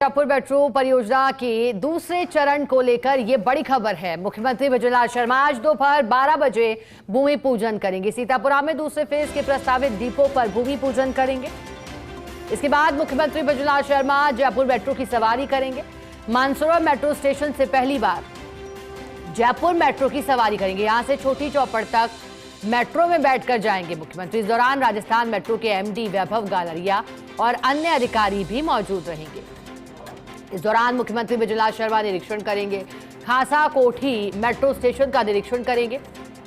Jaipur metro परियोजना के दूसरे चरण को लेकर ये बड़ी खबर है। मुख्यमंत्री भजनलाल शर्मा आज दोपहर 12 बजे भूमि पूजन करेंगे। सीतापुरा में दूसरे फेज के प्रस्तावित डिपो पर भूमि पूजन करेंगे। इसके बाद मुख्यमंत्री भजनलाल शर्मा जयपुर मेट्रो की सवारी करेंगे। मानसरोवर मेट्रो स्टेशन से पहली बार जयपुर मेट्रो की सवारी करेंगे। यहां से छोटी चौपड़ तक मेट्रो में बैठकर जाएंगे मुख्यमंत्री। इस दौरान राजस्थान मेट्रो के एमडी वैभव गालरिया और अन्य अधिकारी भी मौजूद रहेंगे। इस दौरान मुख्यमंत्री भजनलाल शर्मा निरीक्षण करेंगे। खासा कोठी मेट्रो स्टेशन का निरीक्षण करेंगे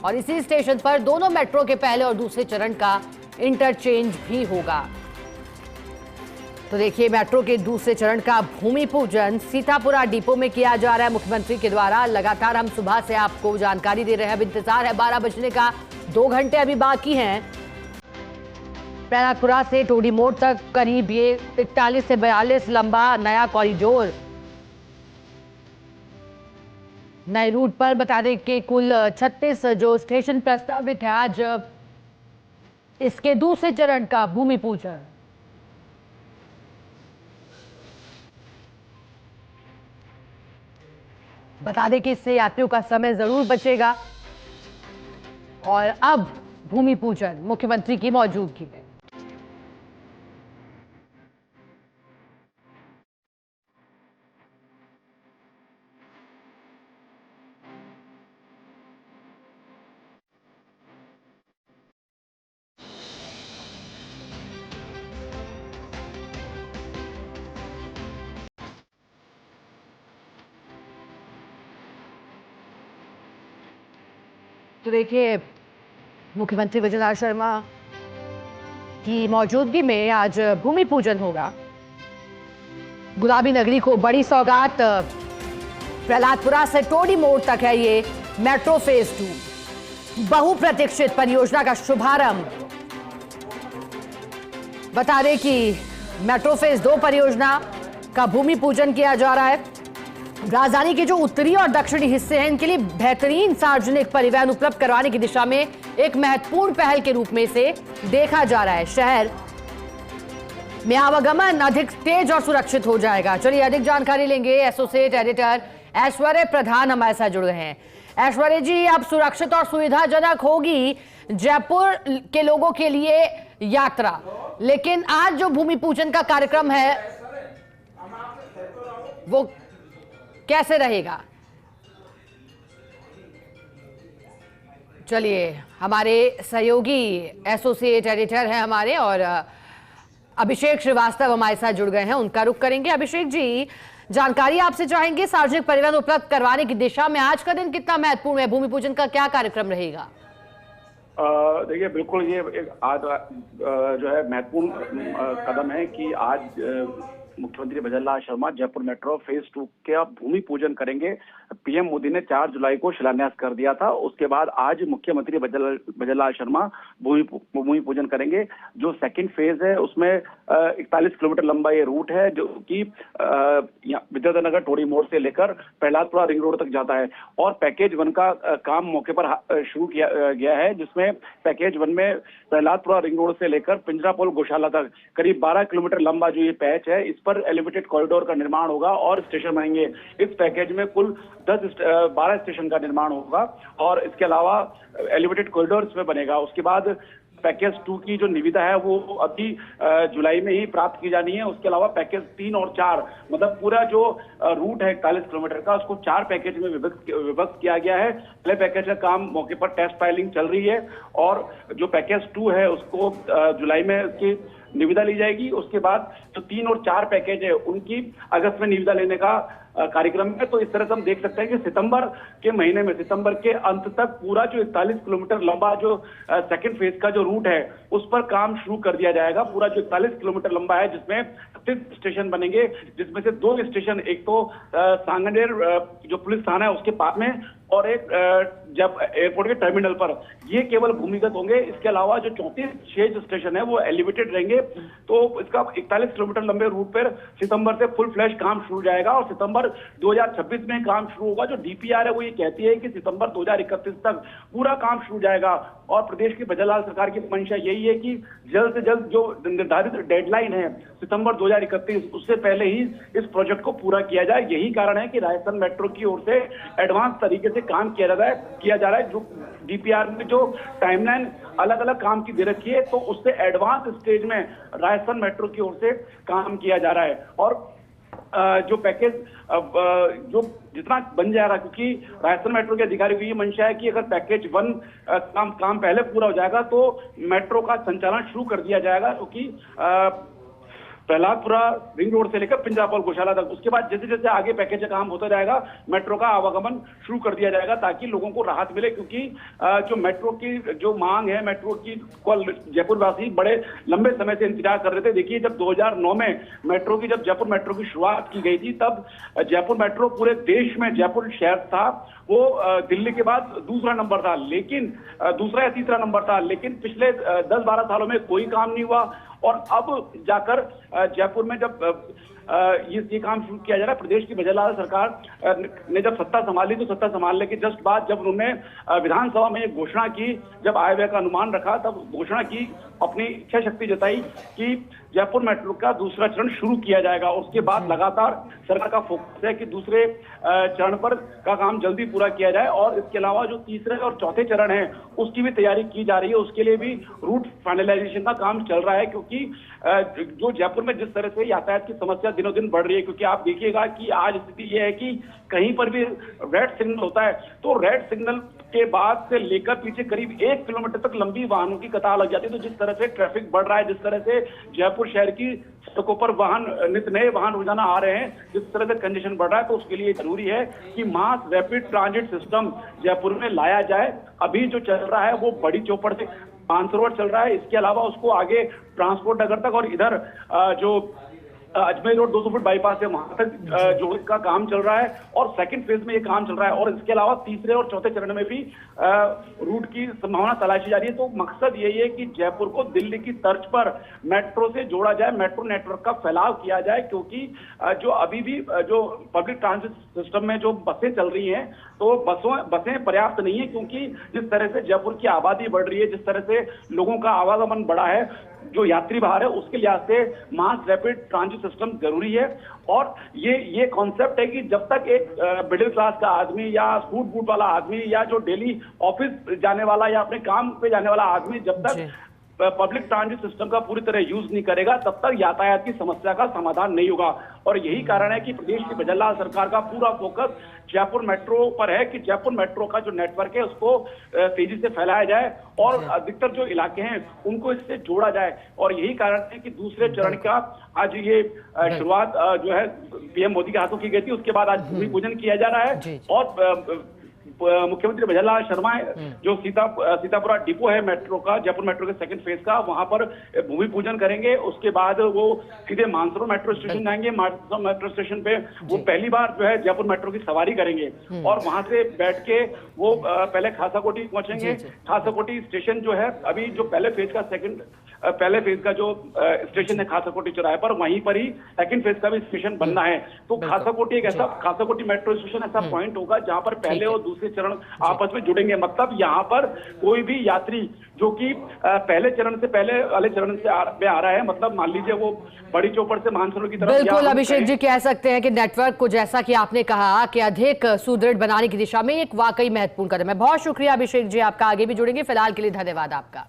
और इसी स्टेशन पर दोनों मेट्रो के पहले और दूसरे चरण का इंटरचेंज भी होगा। तो देखिए, मेट्रो के दूसरे चरण का भूमि पूजन सीतापुरा डिपो में किया जा रहा है मुख्यमंत्री के द्वारा। लगातार हम सुबह से आपको जानकारी दे रहे हैं। अब इंतजार है 12 बजने का, 2 घंटे अभी बाकी हैं। प्रयागपुरा से टोडी मोड़ तक करीब ये 41 से 42 लंबा नया कॉरिडोर नए रूट पर। बता दें कि कुल 36 जो स्टेशन प्रस्तावित है। आज इसके दूसरे चरण का भूमि पूजन। बता दें कि इससे यात्रियों का समय जरूर बचेगा। और अब भूमि पूजन मुख्यमंत्री की मौजूदगी में। तो देखिए, मुख्यमंत्री भजनलाल शर्मा की मौजूदगी में आज भूमि पूजन होगा। गुलाबी नगरी को बड़ी सौगात। प्रहलादपुरा से टोडी मोड़ तक है ये मेट्रो फेज 2, बहुप्रतीक्षित परियोजना का शुभारंभ। बता दें कि मेट्रो फेज 2 परियोजना का भूमि पूजन किया जा रहा है। राजधानी के जो उत्तरी और दक्षिणी हिस्से हैं, इनके लिए बेहतरीन सार्वजनिक परिवहन उपलब्ध करवाने की दिशा में एक महत्वपूर्ण पहल के रूप में इसे देखा जा रहा है। शहर में आवागमन अधिक तेज और सुरक्षित हो जाएगा। चलिए अधिक जानकारी लेंगे। एसोसिएट एडिटर ऐश्वर्य प्रधान हमारे साथ जुड़ गए हैं। ऐश्वर्य जी, अब सुरक्षित और सुविधाजनक होगी जयपुर के लोगों के लिए यात्रा, लेकिन आज जो भूमि पूजन का कार्यक्रम है वो कैसे रहेगा? चलिए, हमारे सहयोगी एसोसिएट एडिटर हैं हमारे, और अभिषेक श्रीवास्तव हमारे साथ जुड़ गए हैं। उनका रुख करेंगे। अभिषेक जी, जानकारी आपसे चाहेंगे सार्वजनिक परिवहन उपलब्ध करवाने की दिशा में आज का दिन कितना महत्वपूर्ण है? भूमि पूजन का क्या कार्यक्रम रहेगा? देखिए, बिल्कुल ये एक आज जो है महत्वपूर्ण कदम है कि आज मुख्यमंत्री भजनलाल शर्मा जयपुर मेट्रो फेज 2 का भूमि पूजन करेंगे। पीएम मोदी ने 4 जुलाई को शिलान्यास कर दिया था। उसके बाद आज मुख्यमंत्री भजनलाल शर्मा भूमि पूजन करेंगे। जो सेकंड फेज है उसमें 41 किलोमीटर लंबा ये रूट है, जो कि विद्याधर टोडी मोड़ से लेकर प्रहलादपुरा रिंग रोड तक जाता है। और पैकेज 1 का काम मौके पर शुरू किया गया है, जिसमें पैकेज 1 में प्रहलादपुरा रिंग रोड से लेकर पिंजरापोल गौशाला तक करीब 12 किलोमीटर लंबा जो ये पैच है, इस पर एलिवेटेड कॉरिडोर का निर्माण होगा और स्टेशन बनेंगे। इस पैकेज में कुल 12 स्टेशन का निर्माण होगा और इसके अलावा एलिवेटेड कॉरिडोर इसमें बनेगा। उसके बाद पैकेज 2 की जो निविदा है वो अभी जुलाई में ही प्राप्त की जानी है। उसके अलावा पैकेज 3 और 4, मतलब पूरा जो रूट है 41 किलोमीटर का, उसको 4 पैकेज में विभक्त किया गया है। पहले पैकेज का काम मौके पर टेस्ट फाइलिंग चल रही है और जो पैकेज 2 है उसको जुलाई में उसकी निविदा ली जाएगी। उसके बाद जो 3 और 4 पैकेज है उनकी अगस्त में निविदा लेने का कार्यक्रम है। तो इस तरह से हम देख सकते हैं कि सितंबर के महीने में, सितंबर के अंत तक पूरा जो 41 किलोमीटर लंबा जो सेकंड फेज का जो रूट है उस पर काम शुरू कर दिया जाएगा। पूरा जो 41 किलोमीटर लंबा है, जिसमें 36 स्टेशन बनेंगे, जिसमें से 2 स्टेशन, एक तो सांगनेर जो पुलिस थाना है उसके पास में और एक जब एयरपोर्ट के टर्मिनल पर, ये केवल भूमिगत होंगे। इसके अलावा जो 34 शेष स्टेशन है वो एलिवेटेड रहेंगे। तो इसका 41 किलोमीटर लंबे रूट पर सितंबर से फुल फ्लैश काम शुरू हो जाएगा और सितंबर 2026 में काम शुरू होगा। जो डीपीआर है वो ये कहती है कि सितंबर 2031 तक पूरा काम शुरू हो जाएगा। और प्रदेश की भजनलाल सरकार की मंशा यही है कि जल्द से जल्द जो निर्धारित डेडलाइन है सितंबर 2021 2031 उससे पहले ही इस प्रोजेक्ट को पूरा किया जाए। यही कारण है कि राजस्थान मेट्रो की ओर से एडवांस तरीके से काम किया जा रहा है। जो डीपीआर में जो टाइमलाइन अलग अलग काम की दे रखी है, तो उससे एडवांस स्टेज में राजस्थान मेट्रो की ओर से काम किया जा रहा है। और जो पैकेज जो जितना बन जाएगा, क्योंकि राजस्थान मेट्रो के अधिकारियों की ये मंशा है कि अगर पैकेज 1 काम पहले पूरा हो जाएगा तो मेट्रो का संचालन शुरू कर दिया जाएगा, क्योंकि प्रहलादपुरा रिंग रोड से लेकर पिंजरापौल गौशाला तक। उसके बाद जैसे जैसे आगे पैकेज का काम होता जाएगा, मेट्रो का आवागमन शुरू कर दिया जाएगा ताकि लोगों को राहत मिले, क्योंकि जो मेट्रो की जो मांग है, मेट्रो की जयपुर वासी बड़े लंबे समय से इंतजार कर रहे थे। देखिए, जब 2009 में जब जयपुर मेट्रो की शुरुआत की गई थी, तब जयपुर मेट्रो पूरे देश में, जयपुर शहर था वो दिल्ली के बाद दूसरा नंबर था, लेकिन दूसरा या तीसरा नंबर था, लेकिन पिछले 10-12 सालों में कोई काम नहीं हुआ। और अब जाकर जयपुर में जब ये काम शुरू किया जा रहा है, प्रदेश की बजरलाल सरकार ने जब सत्ता संभाली, तो सत्ता संभालने के जस्ट बाद जब उन्होंने विधानसभा में एक घोषणा की, जब आय व्यय का अनुमान रखा, तब घोषणा की, अपनी इच्छा शक्ति जताई कि जयपुर मेट्रो का दूसरा चरण शुरू किया जाएगा। उसके बाद लगातार सरकार का फोकस है कि दूसरे चरण पर का काम जल्दी पूरा किया जाए, और इसके अलावा जो तीसरे और चौथे चरण है उसकी भी तैयारी की जा रही है। उसके लिए भी रूट फाइनलाइजेशन का काम चल रहा है, क्योंकि जो जयपुर में जिस तरह से यातायात की समस्या दिनों दिन बढ़ रही है, क्योंकि आप देखिएगा कि आज स्थिति यह है कि कहीं पर भी रेड सिग्नल होता है तो रेड सिग्नल के बाद से लेकर पीछे करीब 1 किलोमीटर तक लंबी वाहनों की कतार लग जाती है। तो जिस तरह से ट्रैफिक बढ़ रहा है, जिस तरह से जयपुर शहर की सड़कों पर नित नए वाहन रोजाना आ रहे हैं, जिस तरह से कंजेशन बढ़ रहा है, तो उसके लिए जरूरी है कि mass rapid transit system Jaipur में लाया जाए। अभी जो चल रहा है वो बड़ी चौपड़ से मानसरोवर चल रहा है, इसके अलावा उसको आगे ट्रांसपोर्ट नगर तक और इधर जो अजमेर रोड 200 फुट बाईपास है वहां तक जो इसका काम चल रहा है, और सेकंड फेज में ये काम चल रहा है। और इसके अलावा तीसरे और चौथे चरण में भी रूट की संभावना तलाशी जा रही है। तो मकसद यही है कि जयपुर को दिल्ली की तर्ज पर मेट्रो से जोड़ा जाए, मेट्रो नेटवर्क का फैलाव किया जाए, क्योंकि जो अभी भी जो पब्लिक ट्रांजिट सिस्टम में जो बसें चल रही हैं, तो बसें पर्याप्त नहीं है, क्योंकि जिस तरह से जयपुर की आबादी बढ़ रही है, जिस तरह से लोगों का आवागमन बढ़ा है, जो यात्री बाहर है, उसके लिहाज से मास रैपिड ट्रांजिट सिस्टम जरूरी है। और ये कॉन्सेप्ट है कि जब तक एक मिडिल क्लास का आदमी या सूट बूट वाला आदमी या जो डेली ऑफिस जाने वाला या अपने काम पे जाने वाला आदमी जब तक पब्लिक ट्रांजिट सिस्टम का पूरी तरह यूज नहीं करेगा, तब तक यातायात की समस्या का समाधान नहीं होगा। और यही कारण है कि प्रदेश की बजरलाल सरकार का पूरा फोकस जयपुर मेट्रो पर है कि जयपुर मेट्रो का जो नेटवर्क है उसको तेजी से फैलाया जाए और अधिकतर जो इलाके हैं उनको इससे जोड़ा जाए। और यही कारण है कि दूसरे चरण का आज ये शुरुआत जो है पीएम मोदी के हाथों की गई थी, उसके बाद आज भूमि पूजन किया जा रहा है। और मुख्यमंत्री भजनलाल शर्मा जो सीतापुरा डिपो है मेट्रो का, जयपुर मेट्रो के सेकंड फेज का, वहां पर भूमि पूजन करेंगे। उसके बाद वो सीधे मानसरोवर मेट्रो स्टेशन जाएंगे। मानसरोवर मेट्रो स्टेशन पे वो पहली बार जो है जयपुर मेट्रो की सवारी करेंगे और वहां से बैठ के वो पहले खासाकोटी पहुंचेंगे। खासाकोटी स्टेशन जो है अभी जो पहले फेज का जो स्टेशन है खासाकोटी चौराहे पर, वहीं पर ही सेकंड फेज का भी स्टेशन बनना है। तो खासाकोटी मेट्रो स्टेशन ऐसा पॉइंट होगा जहां पर पहले और दूसरे चरण आपस में जुड़ेंगे। मतलब यहाँ पर कोई भी यात्री जो कि पहले वाले चरण से आ रहा है, मतलब मान लीजिए वो बड़ी चौपड़ से मानसरोवर की तरफ, बिल्कुल अभिषेक जी कह सकते हैं कि नेटवर्क को जैसा कि आपने कहा कि अधिक सुदृढ़ बनाने की दिशा में एक वाकई महत्वपूर्ण कदम है। बहुत शुक्रिया अभिषेक जी आपका, आगे भी जुड़ेंगे। फिलहाल के लिए धन्यवाद आपका।